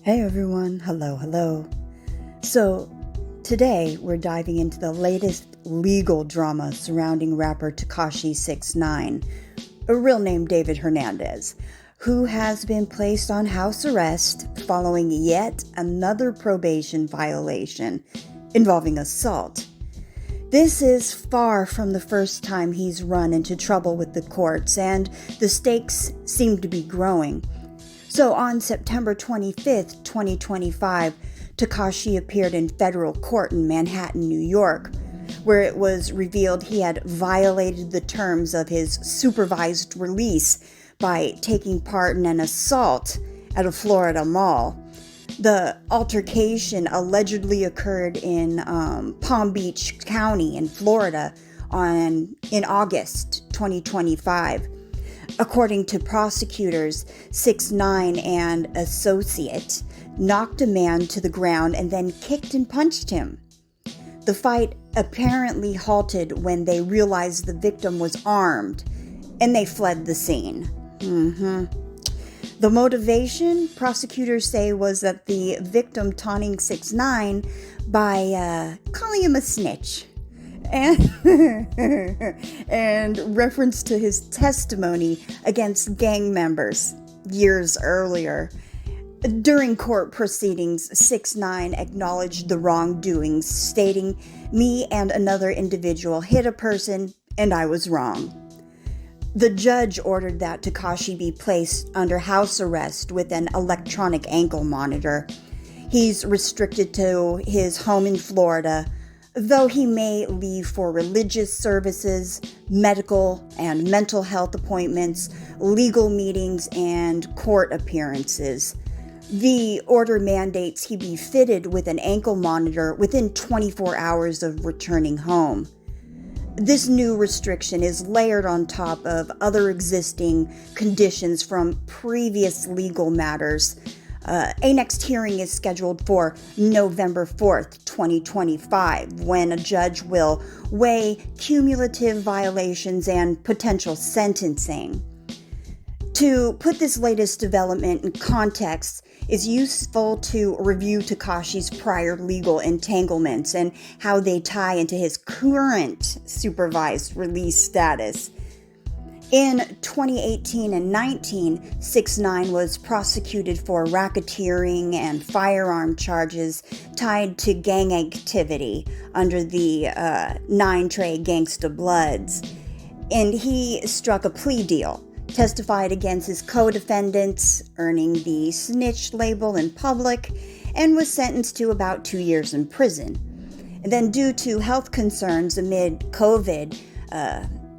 Hey everyone, hello. So, today we're diving into the latest legal drama surrounding rapper Tekashi 6ix9ine, a real name David Hernandez, who has been placed on house arrest following yet another probation violation involving assault. This is far from the first time he's run into trouble with the courts, and the stakes seem to be growing. So on September 25th, 2025, Tekashi appeared in federal court in Manhattan, New York, where it was revealed he had violated the terms of his supervised release by taking part in an assault at a Florida mall. The altercation allegedly occurred in Palm Beach County in Florida in August 2025. According to prosecutors, 6ix9ine and associate knocked a man to the ground and then kicked and punched him. The fight apparently halted when they realized the victim was armed, and they fled the scene. The motivation, prosecutors say, was that the victim taunting 6ix9ine by calling him a snitch. And reference to his testimony against gang members years earlier. During court proceedings, 6ix9ine acknowledged the wrongdoings, stating, "Me and another individual hit a person, and I was wrong." The judge ordered that Tekashi be placed under house arrest with an electronic ankle monitor. He's restricted to his home in Florida, though he may leave for religious services, medical and mental health appointments, legal meetings, and court appearances. The order mandates he be fitted with an ankle monitor within 24 hours of returning home. This new restriction is layered on top of other existing conditions from previous legal matters. A next hearing is scheduled for November 4th, 2025, when a judge will weigh cumulative violations and potential sentencing. To put this latest development in context, it's useful to review Tekashi's prior legal entanglements and how they tie into his current supervised release status. In 2018 and 19, 6ix9ine was prosecuted for racketeering and firearm charges tied to gang activity under the Nine Trey Gangsta Bloods. And he struck a plea deal, testified against his co-defendants, earning the snitch label in public, and was sentenced to about 2 years in prison. And then due to health concerns amid COVID,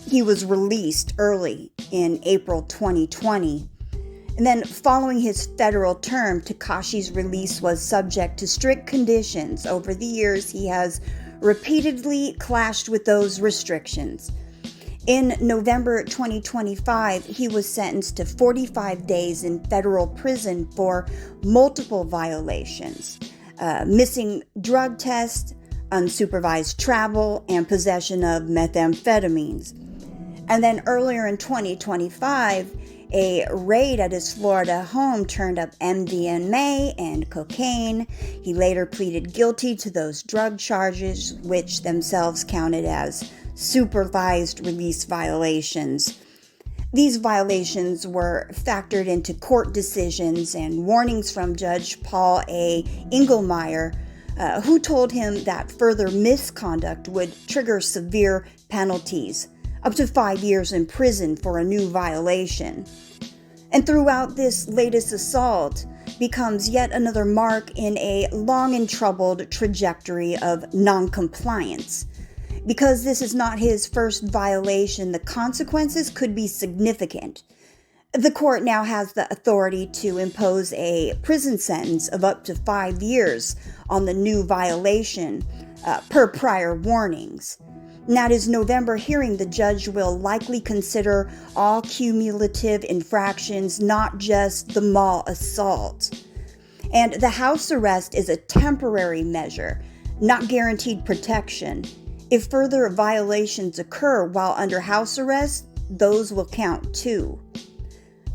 he was released early in April 2020. And then following his federal term, Tekashi's release was subject to strict conditions. Over the years, he has repeatedly clashed with those restrictions. In November 2025, he was sentenced to 45 days in federal prison for multiple violations, missing drug tests, unsupervised travel, and possession of methamphetamines. And then earlier in 2025, a raid at his Florida home turned up MDMA and cocaine. He later pleaded guilty to those drug charges, which themselves counted as supervised release violations. These violations were factored into court decisions and warnings from Judge Paul A. Engelmeyer, who told him that further misconduct would trigger severe penalties, up to 5 years in prison for a new violation. And throughout this latest assault becomes yet another mark in a long and troubled trajectory of noncompliance. Because this is not his first violation, the consequences could be significant. The court now has the authority to impose a prison sentence of up to 5 years on the new violation, per prior warnings. Now, at his November hearing, the judge will likely consider all cumulative infractions, not just the mall assault. And the house arrest is a temporary measure, not guaranteed protection. If further violations occur while under house arrest, those will count too.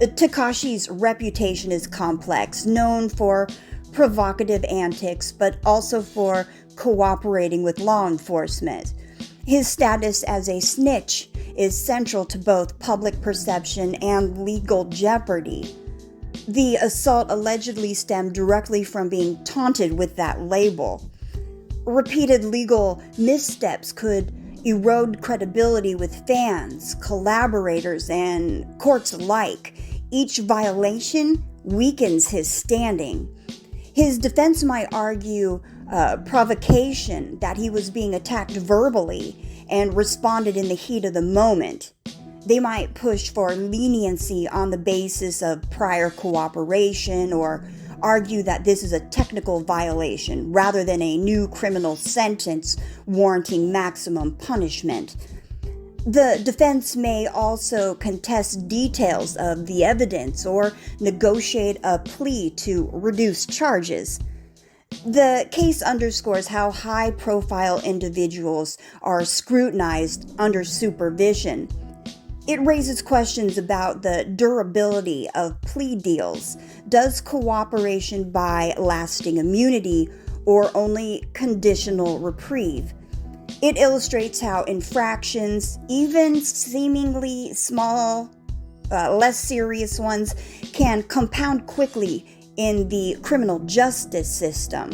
Tekashi's reputation is complex, known for provocative antics, but also for cooperating with law enforcement. His status as a snitch is central to both public perception and legal jeopardy. The assault allegedly stemmed directly from being taunted with that label. Repeated legal missteps could erode credibility with fans, collaborators, and courts alike. Each violation weakens his standing. His defense might argue provocation, that he was being attacked verbally and responded in the heat of the moment. They might push for leniency on the basis of prior cooperation or argue that this is a technical violation rather than a new criminal sentence warranting maximum punishment. The defense may also contest details of the evidence or negotiate a plea to reduce charges. The case underscores how high-profile individuals are scrutinized under supervision. It raises questions about the durability of plea deals. Does cooperation buy lasting immunity or only conditional reprieve? It illustrates how infractions, even seemingly small, less serious ones, can compound quickly in the criminal justice system.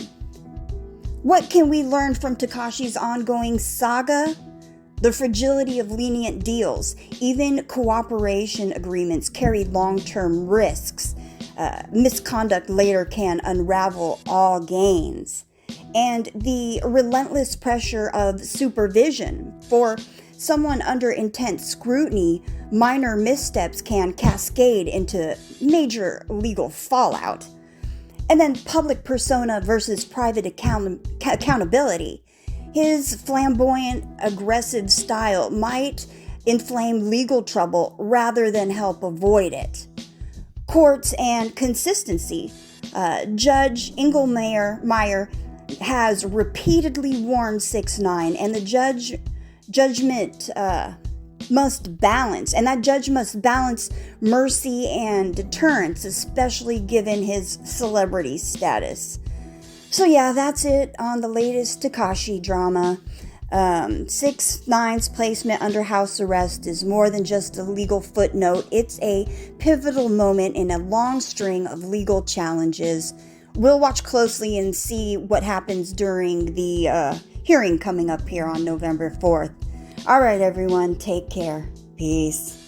What can we learn from Tekashi's ongoing saga? The fragility of lenient deals. Even cooperation agreements carry long-term risks. Misconduct later can unravel all gains. And the relentless pressure of supervision. For someone under intense scrutiny, minor missteps can cascade into major legal fallout. And then public persona versus private accountability. His flamboyant, aggressive style might inflame legal trouble rather than help avoid it. Courts and consistency. Judge Engelmeyer has repeatedly warned 6ix9ine, and the judgment must balance, and that judge must balance mercy and deterrence, especially given his celebrity status. So yeah, that's it on the latest Tekashi drama. 6ix9ine's placement under house arrest is more than just a legal footnote. It's a pivotal moment in a long string of legal challenges. We'll watch closely and see what happens during the hearing coming up here on November 4th. All right, everyone, take care. Peace.